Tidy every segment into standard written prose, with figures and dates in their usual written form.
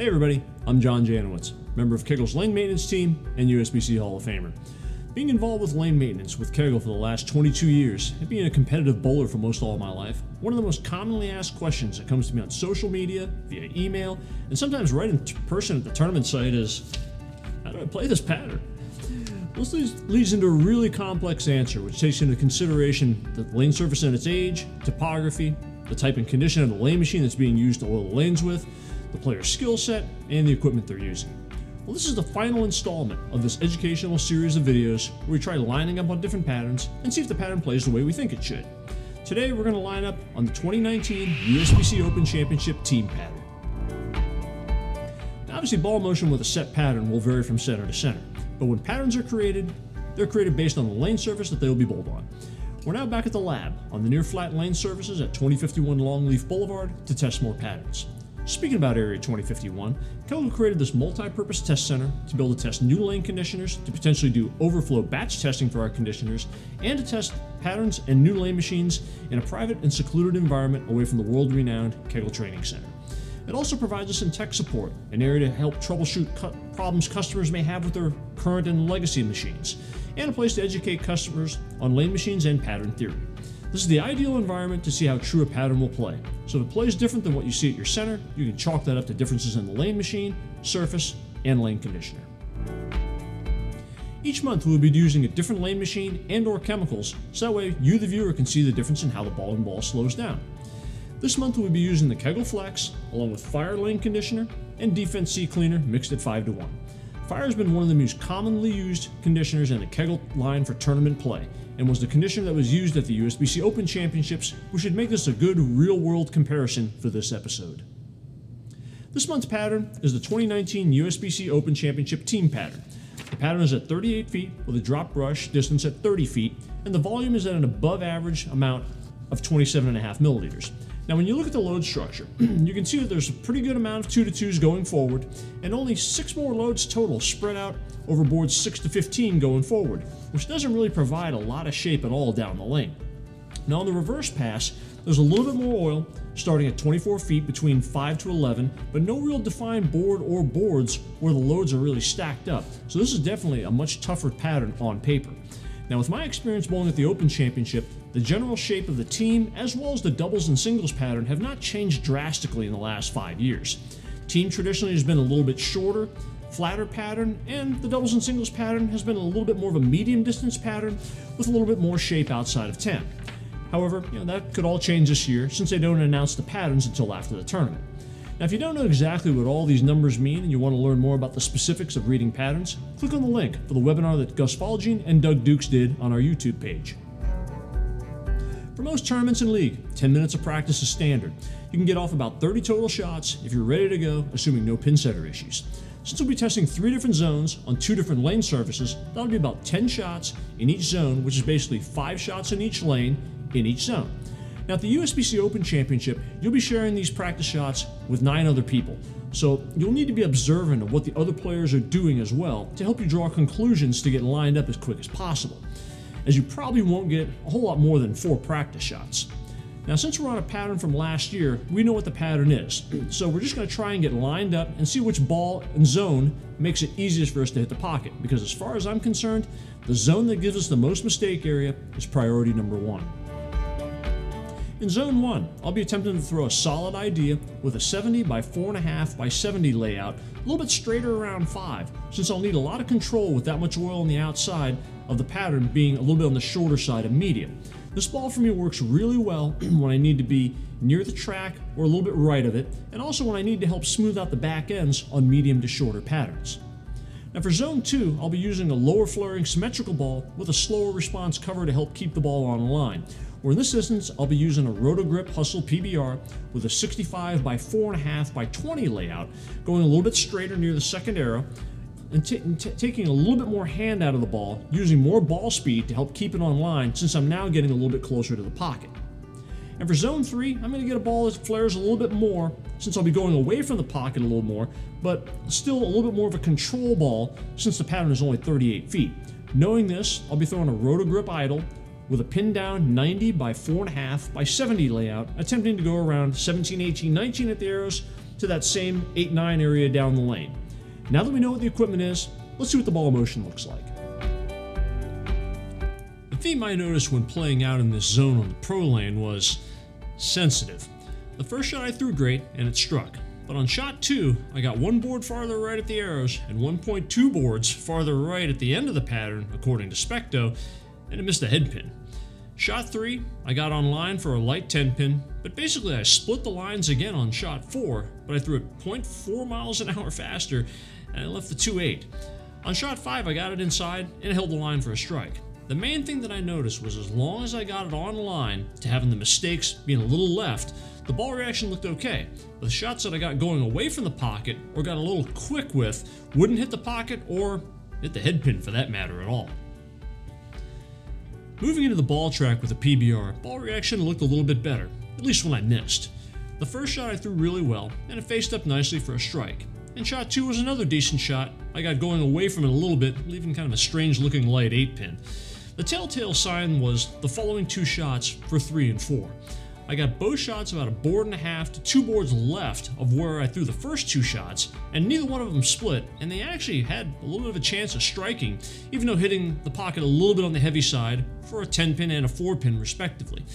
Hey everybody, I'm John Janawicz, member of Kegel's lane maintenance team and USBC Hall of Famer. Being involved with lane maintenance with Kegel for the last 22 years and being a competitive bowler for most all of my life, one of the most commonly asked questions that comes to me on social media, via email, and sometimes right in person at the tournament site is, how do I play this pattern? This leads into a really complex answer, which takes into consideration the lane surface and its age, topography, the type and condition of the lane machine that's being used to oil the lanes with, the player's skill set, and the equipment they're using. Well, this is the final installment of this educational series of videos where we try lining up on different patterns and see if the pattern plays the way we think it should. Today we're going to line up on the 2019 USBC Open Championship team pattern. Now, obviously ball motion with a set pattern will vary from center to center, but when patterns are created, they're created based on the lane surface that they will be bowled on. We're now back at the lab on the near flat lane surfaces at 2051 Longleaf Boulevard to test more patterns. Speaking about Area 2051, Kegel created this multi-purpose test center to be able to test new lane conditioners, to potentially do overflow batch testing for our conditioners, and to test patterns and new lane machines in a private and secluded environment away from the world-renowned Kegel Training Center. It also provides us in tech support, an area to help troubleshoot problems customers may have with their current and legacy machines, and a place to educate customers on lane machines and pattern theory. This is the ideal environment to see how true a pattern will play. So if it plays different than what you see at your center, you can chalk that up to differences in the lane machine, surface, and lane conditioner. Each month we'll be using a different lane machine and or chemicals, so that way you the viewer can see the difference in how the ball and ball slows down. This month we'll be using the Kegel Flex along with Fire lane conditioner and Defense C cleaner mixed at 5:1. Fire has been one of the most commonly used conditioners in the Kegel line for tournament play, and was the conditioner that was used at the USBC Open Championships, which should make this a good real-world comparison for this episode. This month's pattern is the 2019 USBC Open Championship team pattern. The pattern is at 38 feet with a drop brush distance at 30 feet, and the volume is at an above average amount of 27.5 milliliters. Now when you look at the load structure, you can see that there's a pretty good amount of 2-2s going forward, and only 6 more loads total spread out over boards 6 to 15 going forward, which doesn't really provide a lot of shape at all down the lane. Now on the reverse pass, there's a little bit more oil, starting at 24 feet between 5 to 11, but no real defined board or boards where the loads are really stacked up. So this is definitely a much tougher pattern on paper. Now with my experience bowling at the Open Championship, the general shape of the team as well as the doubles and singles pattern have not changed drastically in the last 5 years. Team traditionally has been a little bit shorter, flatter pattern, and the doubles and singles pattern has been a little bit more of a medium distance pattern with a little bit more shape outside of 10. However, that could all change this year since they don't announce the patterns until after the tournament. Now if you don't know exactly what all these numbers mean and you want to learn more about the specifics of reading patterns, click on the link for the webinar that Gus Falgene and Doug Dukes did on our YouTube page. For most tournaments in league, 10 minutes of practice is standard. You can get off about 30 total shots if you're ready to go, assuming no pin setter issues. Since we'll be testing 3 different zones on 2 different lane surfaces, that'll be about 10 shots in each zone, which is basically 5 shots in each lane in each zone. Now at the USBC Open Championship, you'll be sharing these practice shots with 9 other people. So you'll need to be observant of what the other players are doing as well to help you draw conclusions to get lined up as quick as possible, as you probably won't get a whole lot more than 4 practice shots. Now since we're on a pattern from last year, we know what the pattern is. So we're just going to try and get lined up and see which ball and zone makes it easiest for us to hit the pocket, because as far as I'm concerned, the zone that gives us the most mistake area is priority number 1. In Zone 1, I'll be attempting to throw a solid idea with a 70 by 4.5 by 70 layout, a little bit straighter around 5, since I'll need a lot of control with that much oil on the outside of the pattern being a little bit on the shorter side of medium. This ball for me works really well when I need to be near the track or a little bit right of it, and also when I need to help smooth out the back ends on medium to shorter patterns. Now for Zone 2, I'll be using a lower flaring symmetrical ball with a slower response cover to help keep the ball on the line. Or in this instance, I'll be using a Rotogrip Hustle Pbr with a 65 by 4.5 by 20 layout, going a little bit straighter near the second arrow, and taking a little bit more hand out of the ball, using more ball speed to help keep it on line since I'm now getting a little bit closer to the pocket. And for Zone 3, I'm going to get a ball that flares a little bit more since I'll be going away from the pocket a little more, but still a little bit more of a control ball since the pattern is only 38 feet. Knowing this, I'll be throwing a Rotogrip idle with a pin down 90 by 4.5 by 70 layout, attempting to go around 17, 18, 19 at the arrows to that same 8-9 area down the lane. Now that we know what the equipment is, let's see what the ball motion looks like. The theme I noticed when playing out in this zone on the pro lane was sensitive. The first shot I threw great and it struck, but on shot 2 I got one board farther right at the arrows and 1.2 boards farther right at the end of the pattern according to Specto, and it missed the head pin. Shot 3 I got on line for a light 10 pin, but basically I split the lines again on shot 4, but I threw it 0.4 miles an hour faster and I left the 2-8. On shot 5 I got it inside and held the line for a strike. The main thing that I noticed was as long as I got it on line to having the mistakes being a little left, the ball reaction looked okay. But the shots that I got going away from the pocket or got a little quick with wouldn't hit the pocket or hit the head pin for that matter at all. Moving into the ball track with the PBR, ball reaction looked a little bit better, at least when I missed. The first shot I threw really well and it faced up nicely for a strike. And shot 2 was another decent shot. I got going away from it a little bit, leaving kind of a strange looking light 8 pin. The telltale sign was the following 2 shots for 3 and 4. I got both shots about a board and a half to 2 boards left of where I threw the first 2 shots, and neither one of them split, and they actually had a little bit of a chance of striking, even though hitting the pocket a little bit on the heavy side for a 10 pin and a 4 pin respectively.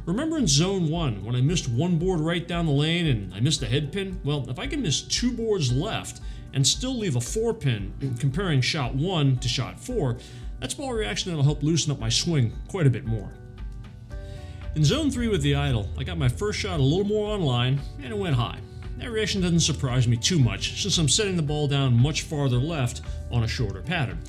Remember in zone 1 when I missed one board right down the lane and I missed the head pin? Well, if I can miss 2 boards left and still leave a 4 pin, comparing shot 1 to shot 4, that's ball reaction that'll help loosen up my swing quite a bit more. In zone 3 with the idle, I got my first shot a little more on line and it went high. That reaction doesn't surprise me too much since I'm setting the ball down much farther left on a shorter pattern.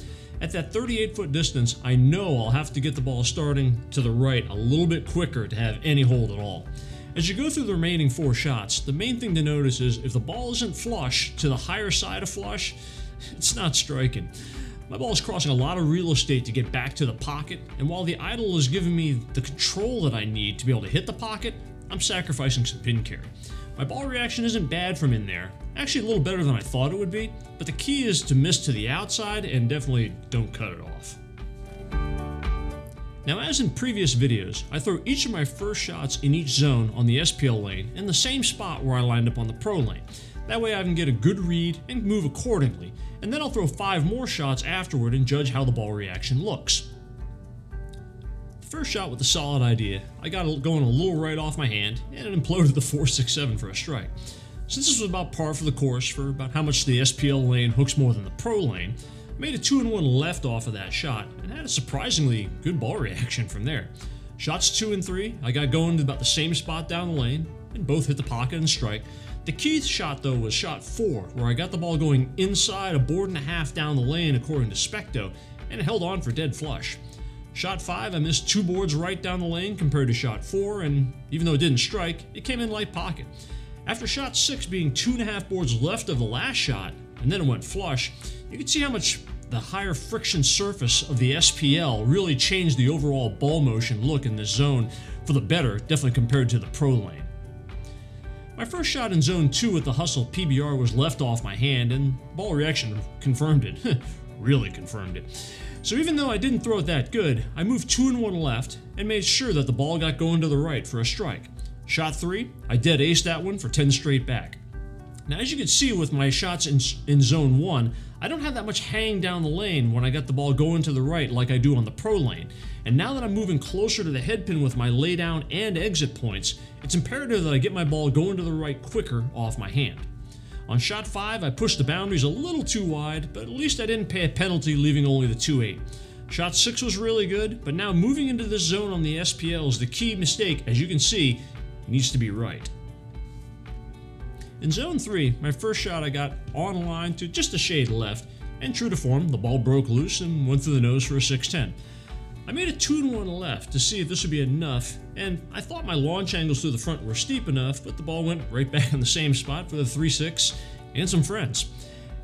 At that 38-foot distance, I know I'll have to get the ball starting to the right a little bit quicker to have any hold at all. As you go through the remaining 4 shots, the main thing to notice is if the ball isn't flush to the higher side of flush, it's not striking. My ball is crossing a lot of real estate to get back to the pocket, and while the idle is giving me the control that I need to be able to hit the pocket, I'm sacrificing some pin carry. My ball reaction isn't bad from in there, actually a little better than I thought it would be, but the key is to miss to the outside and definitely don't cut it off. Now, as in previous videos, I throw each of my first shots in each zone on the SPL lane in the same spot where I lined up on the pro lane. That way I can get a good read and move accordingly, and then I'll throw 5 more shots afterward and judge how the ball reaction looks. The first shot with a solid idea, I got it going a little right off my hand, and it imploded the 4.67 for a strike. Since this was about par for the course for about how much the SPL lane hooks more than the pro lane, I made a 2-1 left off of that shot and had a surprisingly good ball reaction from there. Shots 2 and 3, I got going to about the same spot down the lane, and both hit the pocket and strike. The key shot though was shot 4, where I got the ball going inside a board and a half down the lane according to Specto, and it held on for dead flush. Shot 5, I missed 2 boards right down the lane compared to shot 4, and even though it didn't strike, it came in light pocket. After shot 6 being 2.5 boards left of the last shot, and then it went flush, you can see how much the higher friction surface of the SPL really changed the overall ball motion look in this zone for the better, definitely compared to the pro lane. My first shot in zone 2 with the hustle PBR was left off my hand, and ball reaction confirmed it. Really confirmed it. So even though I didn't throw it that good, I moved 2-1 left and made sure that the ball got going to the right for a strike. Shot 3, I dead aced that one for 10 straight back. Now, as you can see with my shots in zone 1, I don't have that much hang down the lane when I got the ball going to the right like I do on the pro lane. And now that I'm moving closer to the head pin with my laydown and exit points, it's imperative that I get my ball going to the right quicker off my hand. On shot 5, I pushed the boundaries a little too wide, but at least I didn't pay a penalty leaving only the 2-8. Shot 6 was really good, but now moving into this zone on the SPL is the key mistake. As you can see, it needs to be right. In zone 3, my first shot I got on line to just a shade left, and true to form, the ball broke loose and went through the nose for a 6-10. I made a 2-1 left to see if this would be enough, and I thought my launch angles through the front were steep enough, but the ball went right back in the same spot for the 3-6 and some friends.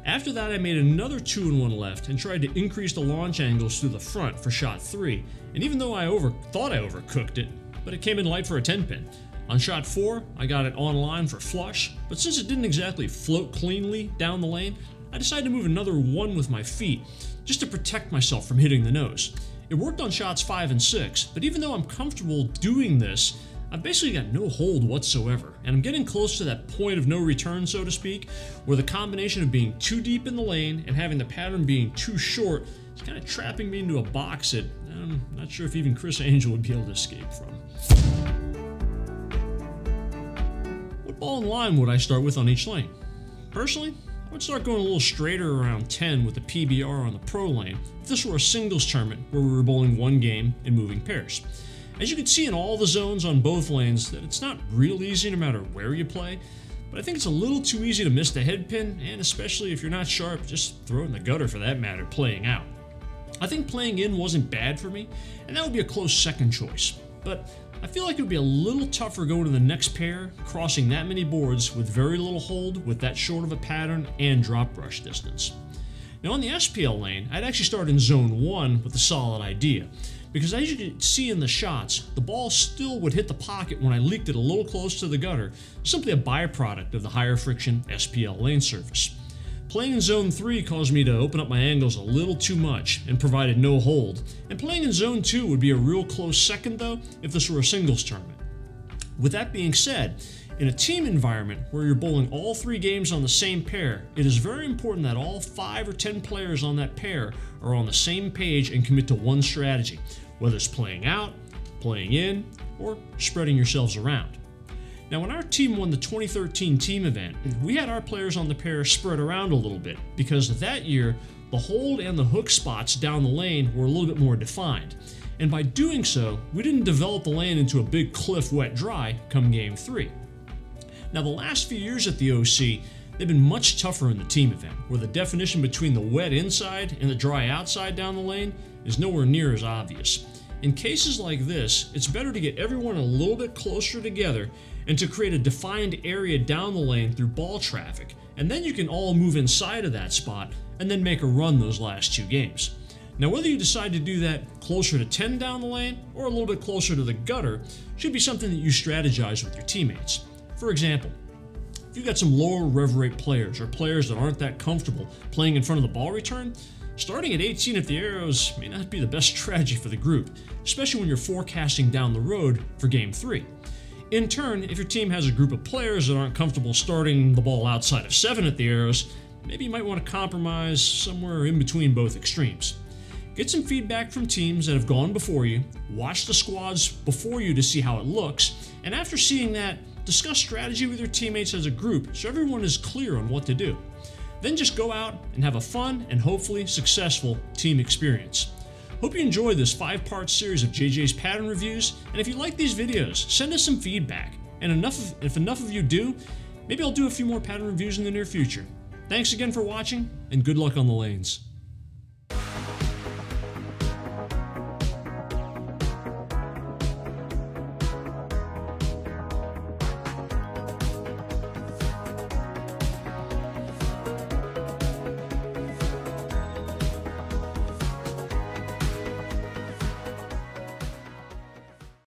After that, I made another 2-1 left and tried to increase the launch angles through the front for shot 3, and even though I thought I overcooked it, but it came in light for a 10 pin. On shot 4, I got it on line for flush, but since it didn't exactly float cleanly down the lane, I decided to move another 1 with my feet, just to protect myself from hitting the nose. It worked on shots 5 and 6, but even though I'm comfortable doing this, I've basically got no hold whatsoever, and I'm getting close to that point of no return, so to speak, where the combination of being too deep in the lane and having the pattern being too short is kind of trapping me into a box that I'm not sure if even Chris Angel would be able to escape from. What ball and line would I start with on each lane? Personally, I would start going a little straighter around 10 with the PBR on the pro lane if this were a singles tournament where we were bowling one game in moving pairs. As you can see in all the zones on both lanes, that it's not real easy no matter where you play, but I think it's a little too easy to miss the head pin, and especially if you're not sharp, just throw it in the gutter for that matter, playing out. I think playing in wasn't bad for me, and that would be a close second choice, but I feel like it would be a little tougher going to the next pair, crossing that many boards with very little hold with that short of a pattern and drop brush distance. Now on the SPL lane, I'd actually start in zone 1 with a solid idea, because as you can see in the shots, the ball still would hit the pocket when I leaked it a little close to the gutter, simply a byproduct of the higher friction SPL lane surface. Playing in zone 3 caused me to open up my angles a little too much and provided no hold, and playing in zone 2 would be a real close second though if this were a singles tournament. With that being said, in a team environment where you're bowling all 3 games on the same pair, it is very important that all 5 or 10 players on that pair are on the same page and commit to one strategy, whether it's playing out, playing in, or spreading yourselves around. Now when our team won the 2013 team event, we had our players on the pair spread around a little bit because that year the hold and the hook spots down the lane were a little bit more defined. And by doing so, we didn't develop the lane into a big cliff wet dry come game 3. Now the last few years at the OC, they've been much tougher in the team event, where the definition between the wet inside and the dry outside down the lane is nowhere near as obvious. In cases like this, it's better to get everyone a little bit closer together and to create a defined area down the lane through ball traffic, and then you can all move inside of that spot and then make a run those last 2 games. Now whether you decide to do that closer to 10 down the lane or a little bit closer to the gutter should be something that you strategize with your teammates. For example, if you've got some lower rev rate players or players that aren't that comfortable playing in front of the ball return, starting at 18 at the arrows may not be the best strategy for the group, especially when you're forecasting down the road for game 3. In turn, if your team has a group of players that aren't comfortable starting the ball outside of 7 at the arrows, maybe you might want to compromise somewhere in between both extremes. Get some feedback from teams that have gone before you, watch the squads before you to see how it looks, and after seeing that, discuss strategy with your teammates as a group so everyone is clear on what to do. Then just go out and have a fun and hopefully successful team experience. Hope you enjoyed this 5-part series of JJ's pattern reviews, and if you like these videos, send us some feedback. And if enough of you do, maybe I'll do a few more pattern reviews in the near future. Thanks again for watching, and good luck on the lanes.